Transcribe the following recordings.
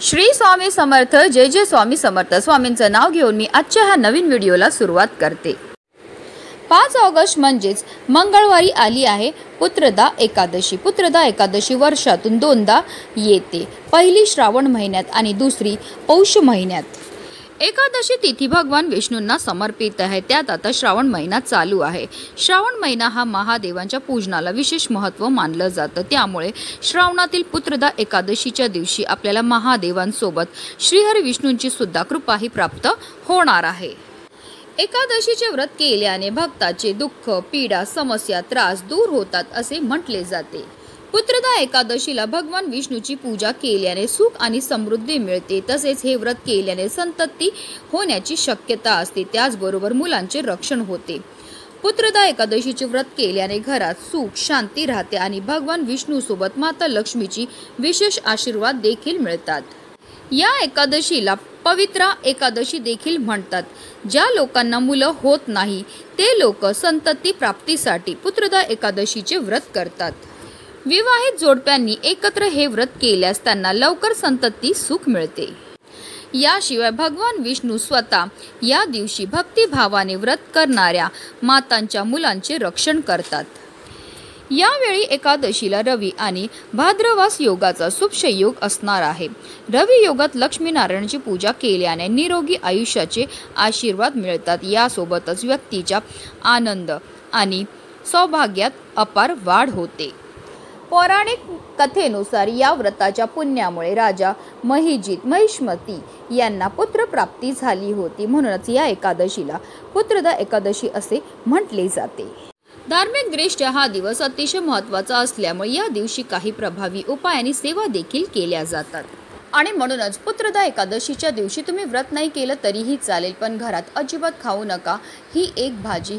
श्री स्वामी समर्थ। जय जय स्वामी समर्थ। स्वामींचं नाव घेऊन मी आजच्या ह्या नवीन व्हिडिओला सुरुवात करते। 5 ऑगस्ट म्हणजेच मंगळवारी आली आहे पुत्रदा एकादशी। पुत्रदा एकादशी वर्षातून दोनदा येते, पहिली श्रावण महिन्यात आणि दुसरी पौष महिन्यात। एकादशी तिथी भगवान विष्णूंना समर्पित आहे। त्यात आता श्रावण महिना चालू आहे। श्रावण महिना हा महादेवांच्या पूजनाला विशेष महत्त्व मानलं जातं। त्यामुळे श्रावणातील पुत्रदा एकादशीच्या दिवशी आपल्याला महादेवांसोबत श्रीहरी विष्णूंची सुद्धा कृपाही प्राप्त होणार आहे। एकादशीचे व्रत केल्याने भक्ताचे दुःख, पीडा, समस्या, त्रास दूर होतात असे म्हटले जाते। पुत्रदा एकादशीला भगवान विष्णूची पूजा केल्याने सुख आणि समृद्धी मिळते। तसेच हे व्रत केल्याने संतती होण्याची शक्यता असते। त्याचबरोबर मुलांचे रक्षण होते। पुत्रदा एकादशीचे व्रत केल्याने घरात सुख शांती राहते आणि भगवान विष्णू सोबत माता लक्ष्मीची विशेष आशीर्वाद देखील मिळतात। या एकादशीला पवित्रा एकादशी देखील म्हणतात। ज्या लोकांना मुलं होत नाही ते लोक संतती प्राप्तीसाठी पुत्रदा एकादशीचे व्रत करतात। विवाहित जोडप्यांनी एकत्र हे व्रत केल्यास त्यांना लवकर संतती सुख मिळते। याशिवाय भगवान विष्णू स्वतः या दिवशी भक्तिभावाने व्रत करणाऱ्या मातांच्या मुलांचे रक्षण करतात। यावेळी एकादशीला रवी आणि भाद्रवास योगाचा शुभ योग असणार आहे। रवी योगात लक्ष्मीनारायणाची पूजा केल्याने निरोगी आयुष्याचे आशीर्वाद मिळतात। यासोबतच व्यक्तीच्या आनंद आणि सौभाग्यात अपार वाढ होते। पौराणिक कथेनुसार या व्रताच्या पुण्यामुळे राजा महिष्मती यांना पुत्रप्राप्ती झाली होती। म्हणूनच या एकादशीला पुत्रदा एकादशी असे म्हटले जाते। धार्मिक दृष्ट्या हा दिवस अतिशय महत्त्वाचा असल्यामुळे या दिवशी काही प्रभावी उपाय आणि सेवा देखील केल्या जातात। आणि म्हणूनच पुत्रदा एकादशीच्या दिवशी तुम्ही व्रत नाही केलं तरीही चालेल, पण घरात अजिबात खाऊ नका ही भाजी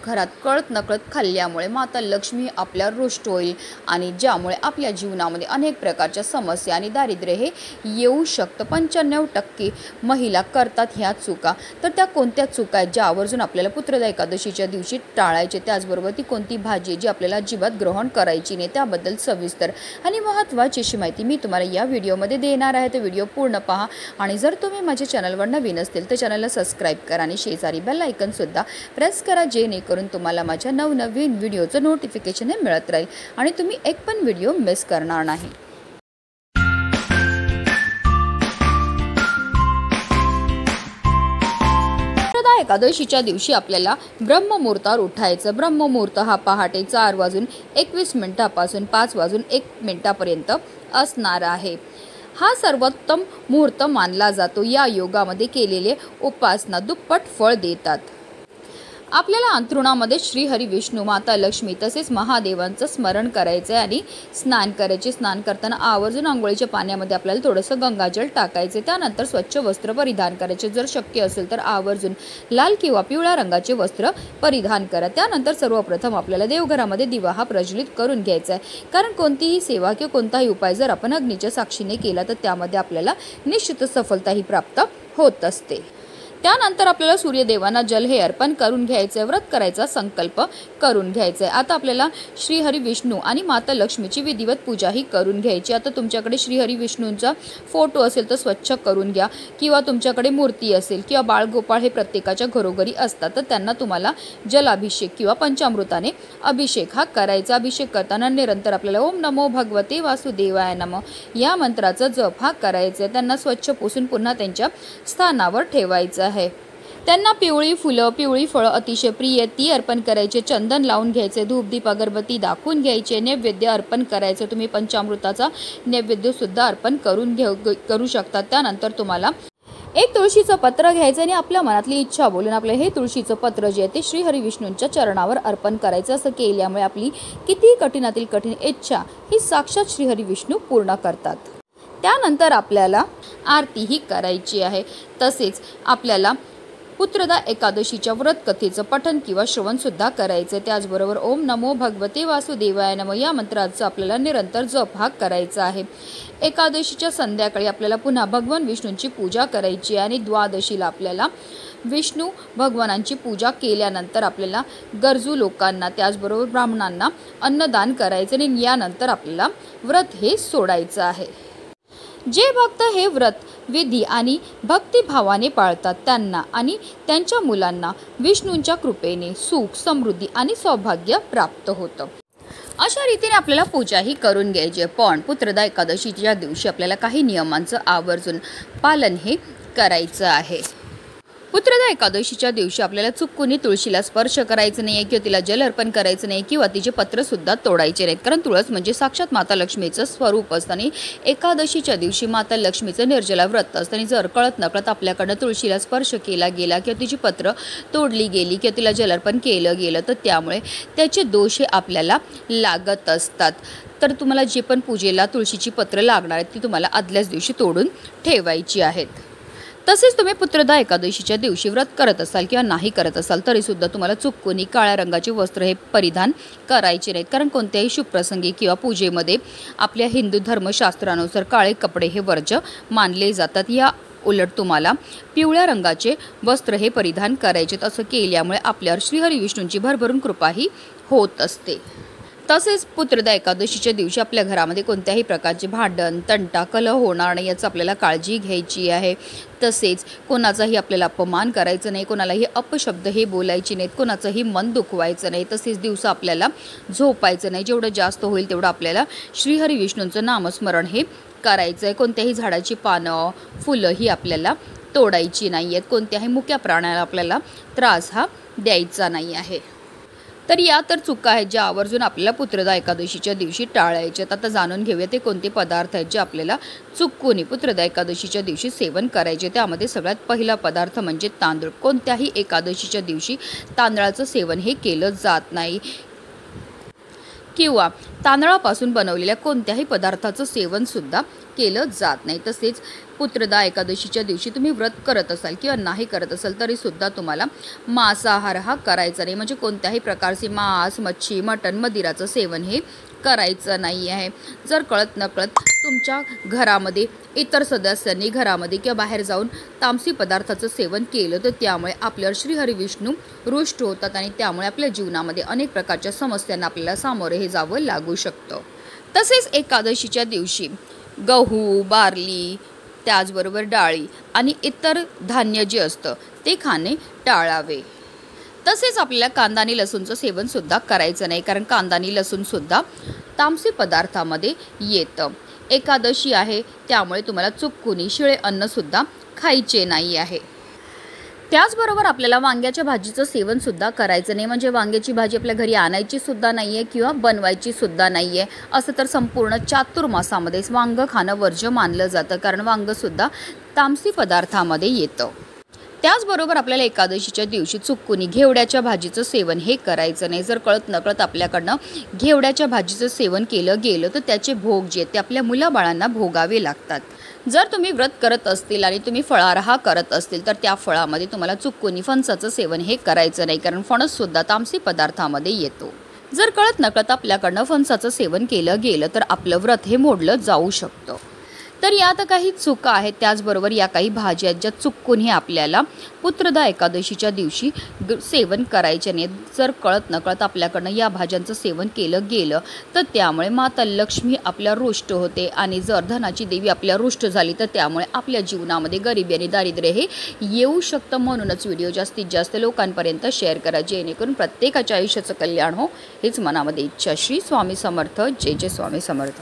घरात कळत नकळत खाल्ल्यामुळे माता लक्ष्मी आपल्यावर रुष्ट होईल आणि ज्यामुळे आपल्या जीवनामध्ये अनेक प्रकारच्या समस्या आणि दारिद्र्य हे येऊ शकतं। 95% महिला करतात ह्या चुका। तर त्या कोणत्या चुका आहेत ज्या आवर्जून आपल्याला पुत्रदा एकादशीच्या दिवशी टाळायचे, त्याचबरोबर ती कोणती भाजी जी आपल्याला अजिबात ग्रहण करायची नाही, त्याबद्दल सविस्तर आणि महत्त्वाची अशी माहिती मी तुम्हाला या व्हिडिओमध्ये देणार आहे। तर व्हिडिओ पूर्ण पहा आणि जर तुम्ही माझ्या चॅनलवर नवीन असतील तर चॅनलला सबस्क्राईब करा आणि शेजारी बेल आयकॉन सुद्धा प्रेस करा, जेणेकरून तुम्हाला माझ्या नवनवीन व्हिडिओचं नोटिफिकेशन मिळत राहील आणि तुम्ही एक पण व्हिडिओ मिस करणार नाही। पुत्रदा एकादशीच्या दिवशी आपल्याला ब्रह्ममुहूर्तावर उठायचं। ब्रह्ममुहूर्त हा पहाटे 4:21 पासून 5:01 पर्यंत असणार आहे। हा सर्वोत्तम मुहूर्त मानला जातो। या योगामध्ये केलेले उपासना दुप्पट फळ देतात। आपल्याला अंथरुणामध्ये श्री हरी विष्णू, माता लक्ष्मी तसेच महादेवांचं स्मरण करायचं आहे आणि स्नान करायचे। स्नान करताना आवर्जून आंघोळीच्या पाण्यामध्ये आपल्याला थोडंसं गंगाजल टाकायचे। त्यानंतर स्वच्छ वस्त्र परिधान करायचे। जर शक्य असेल तर आवर्जून लाल किंवा पिवळ्या रंगाचे वस्त्र परिधान करा। त्यानंतर सर्वप्रथम आपल्याला देवघरामध्ये दिवा हा प्रज्वलित करून घ्यायचा आहे, कारण कोणतीही सेवा किंवा कोणताही उपाय जर आपण अग्नीच्या साक्षीने केला तर त्यामध्ये आपल्याला निश्चित सफलताही प्राप्त होत असते। त्यानंतर आपल्याला सूर्यदेवांना जल हे अर्पण करून घ्यायचे, व्रत करायचा संकल्प करून घ्यायचा आहे। आता आपल्याला श्रीहरी विष्णू आणि माता लक्ष्मीची विधिवत पूजाही करून घ्यायची। आता तुमच्याकडे श्रीहरी विष्णूंचा फोटो असेल तर स्वच्छ करून घ्या, किंवा तुमच्याकडे मूर्ती असेल किंवा बाळगोपाळ हे प्रत्येकाच्या घरोघरी असतात तर त्यांना तुम्हाला जलाभिषेक किंवा पंचामृताने अभिषेक हा करायचा। अभिषेक करताना निरंतर आपल्याला ओम नमो भगवते वासुदेवाय नमः या मंत्राचा जप हा करायचा आहे। त्यांना स्वच्छ पुसून पुन्हा त्यांच्या स्थानावर ठेवायचं आहे। त्यांना पिवळी फुलं, पिवळी फळं अतिशय प्रिय ती अर्पण करायचे। चंदन लावून घ्यायचे, धूप दीप अगरबत्ती दाखवून घ्यायचे, नैवेद्य अर्पण करायचे। तुम्ही पंचामृताचा नैवेद्य सुद्धा अर्पण करू शकता। त्यानंतर तुम्हाला एक तुळशीचं पत्र घ्यायचं आणि आपल्या मनातली इच्छा बोलून आपलं हे तुळशीचं पत्र जे आहे ते श्रीहरी विष्णूंच्या चरणावर अर्पण करायचं। असं केल्यामुळे आपली किती कठीणातील कठीण इच्छा ही साक्षात श्रीहरी विष्णू पूर्ण करतात। त्यानंतर आपल्याला आरती ही करायची आहे। तसेच आपल्याला पुत्रदा एकादशीच्या व्रत कथेचं पठण किंवा श्रवण सुद्धा करायचं। त्याचबरोबर ओम नमो भगवते वासुदेवाय नमः या मंत्राचा आपल्याला निरंतर जप हा करायचा आहे। एकादशीच्या संध्याकाळी आपल्याला पुन्हा भगवान विष्णूंची पूजा करायची आणि द्वादशीला आपल्याला विष्णू भगवानांची पूजा केल्यानंतर आपल्याला गरजू लोकांना त्याचबरोबर ब्राह्मणांना अन्नदान करायचे आणि यानंतर आपल्याला व्रत हे सोडायचं आहे। जे भक्त हे व्रत विधी आणि भक्तिभावाने पाळतात त्यांना आणि त्यांच्या मुलांना विष्णूंच्या कृपेने सुख, समृद्धी आणि सौभाग्य प्राप्त होतं। अशा रीतीने आपल्याला पूजाही करून घ्यायची आहे। पण पुत्रदा एकादशीच्या दिवशी आपल्याला काही नियमांचं आवर्जून पालन हे करायचं आहे। पुत्रदा एकादशीच्या दिवशी आपल्याला चुकूनही तुळशीला स्पर्श करायचं नाही किंवा तिला जल अर्पण करायचं नाही किंवा तिचे पत्र सुद्धा तोडायचे नाहीत, कारण तुळस म्हणजे साक्षात माता लक्ष्मीचं स्वरूप असतं आणि एकादशीच्या दिवशी माता लक्ष्मीचं निर्जला व्रत असतं आणि जर कळत नकळत आपल्याकडनं तुळशीला स्पर्श केला गेला किंवा तिची पत्र तोडली गेली किंवा तिला जल अर्पण केलं गेलं तर त्यामुळे त्याचे दोष हे आपल्याला लागत असतात। तर तुम्हाला जे पण पूजेला तुळशीची पत्र लागणार आहेत ती तुम्हाला आदल्याच दिवशी तोडून ठेवायची आहेत। तसेच तुम्ही पुत्रदा एकादशीच्या दिवशी व्रत करत असाल किंवा नाही करत असाल तरीसुद्धा तुम्हाला चुकूनही काळ्या रंगाचे वस्त्र हे परिधान करायचे नाहीत, कारण कोणत्याही शुभप्रसंगी किंवा पूजेमध्ये आपल्या हिंदू धर्मशास्त्रानुसार काळे कपडे हे वर्ज्य मानले जातात। या उलट तुम्हाला पिवळ्या रंगाचे वस्त्र हे परिधान करायचे। असं केल्यामुळे आपल्यावर श्रीहरी विष्णूंची भरभरून कृपाही होत असते। तसेच पुत्रदा एकादशीच्या दिवशी आपल्या घरामध्ये कोणत्याही प्रकारचे भांडण, तंटा, कलह होणार नाही याची आपल्याला काळजी घ्यायची आहे। तसेच कोणाचाही आपल्याला अपमान करायचं नाही, कोणालाही अपशब्द हे बोलायचे नाहीत, कोणाचंही मन दुखवायचं नाही। तसेच दिवसा आपल्याला झोपायचं नाही, जेवढं जास्त होईल तेवढं आपल्याला श्रीहरी विष्णूंचं नामस्मरण हे करायचं आहे। कोणत्याही झाडाची पानं, फुलं ही आपल्याला तोडायची नाही आहेत, कोणत्याही मुक्या प्राण्याला आपल्याला त्रास हा द्यायचा नाही आहे। तर या तर चुका आहेत ज्या आवर्जून आपल्याला पुत्रदा एकादशीच्या दिवशी टाळायच्यात। आता जाणून घेऊया ते कोणते पदार्थ आहेत जे आपल्याला चुकूनही पुत्रदा एकादशीच्या दिवशी सेवन करायचे। त्यामध्ये सगळ्यात पहिला पदार्थ म्हणजे तांदूळ। कोणत्याही एकादशीच्या दिवशी तांदळाचं सेवन हे केलं जात नाही किंवा तांदळापासून बनवलेल्या कोणत्याही पदार्थाचं सेवन सुद्धा केलं जात नाही। तसेच पुत्रदा एकादशीच्या दिवशी तुम्ही व्रत करत असाल किंवा नाही करत असाल तरीसुद्धा तुम्हाला मांसाहार हा करायचा नाही, म्हणजे कोणत्याही प्रकारचे मांस, मच्छी, मटण, मदिराचं सेवन हे करायचं नाही आहे। जर कळत नकळत तुमच्या घरामध्ये इतर सदस्यांनी घरामध्ये किंवा बाहेर जाऊन तामसी पदार्थाचं सेवन केलं तर त्यामुळे आपल्यावर श्रीहरी विष्णू रुष्ट होतात आणि त्यामुळे आपल्या जीवनामध्ये अनेक प्रकारच्या समस्यांना आपल्याला सामोरे हे जावं लागू शकतं। तसेच एकादशीच्या दिवशी गहू, बार्ली, त्याचबरोबर डाळी आणि इतर धान्य जे असतं ते खाणे टाळावे। तसेच आपल्याला कांदा आणि लसूणचं सेवन सुद्धा करायचं नाही, कारण कांदा आणि लसूण सुद्धा तामसी पदार्थामध्ये येतं। एकादशी आहे त्यामुळे तुम्हाला चुकूनही शिळे अन्न सुद्धा खायचे नाही आहे। त्याचबरोबर आपल्याला वांग्याच्या भाजीचं सेवन सुद्धा करायचं नाही, म्हणजे वांग्याची भाजी आपल्या घरी आणायची सुद्धा नाही आहे किंवा बनवायची सुद्धा नाही आहे। असं तर संपूर्ण चातुर्मासामध्ये वांग खाणं वर्ज्य मानलं जातं, कारण वांगसुद्धा तामसी पदार्थामध्ये येतं। त्याचबरोबर आपल्याला एकादशीच्या दिवशी चुकूनही घेवड्याच्या भाजीचं सेवन हे करायचं नाही। जर कळत नकळत आपल्याकडनं घेवड्याच्या भाजीचं सेवन केलं गेलं तर त्याचे भोग जे ते आपल्या मुलाबाळांना भोगावे लागतात। जर तुम्ही व्रत करत असतील आणि तुम्ही फळाहार करत असतील तर त्या फळामध्ये तुम्हाला चुकूनही फणसाचं सेवन हे करायचं नाही, कारण फणससुद्धा तामसी पदार्थामध्ये येतो। जर कळत नकळत आपल्याकडनं फणसाचं सेवन केलं गेलं तर आपलं व्रत हे मोडलं जाऊ शकतं। तर या तर काही चुका आहेत, त्याचबरोबर या काही भाज्या आहेत ज्या चुकूनही आपल्याला पुत्रदा एकादशीच्या दिवशी सेवन करायचे नाहीत। जर कळत नकळत आपल्याकडनं या भाज्यांचं सेवन केलं गेलं तर त्यामुळे माता लक्ष्मी आपल्या रुष्ट होते आणि जर धनाची देवी आपल्या रुष्ट झाली तर त्यामुळे आपल्या जीवनामध्ये गरिबी आणि दारिद्र्य हे येऊ शकतं। म्हणूनच व्हिडिओ जास्तीत जास्त लोकांपर्यंत शेअर करा, जेणेकरून प्रत्येकाच्या आयुष्याचं कल्याण हो हीच मनामध्ये इच्छा। श्री स्वामी समर्थ। जय जय स्वामी समर्थ।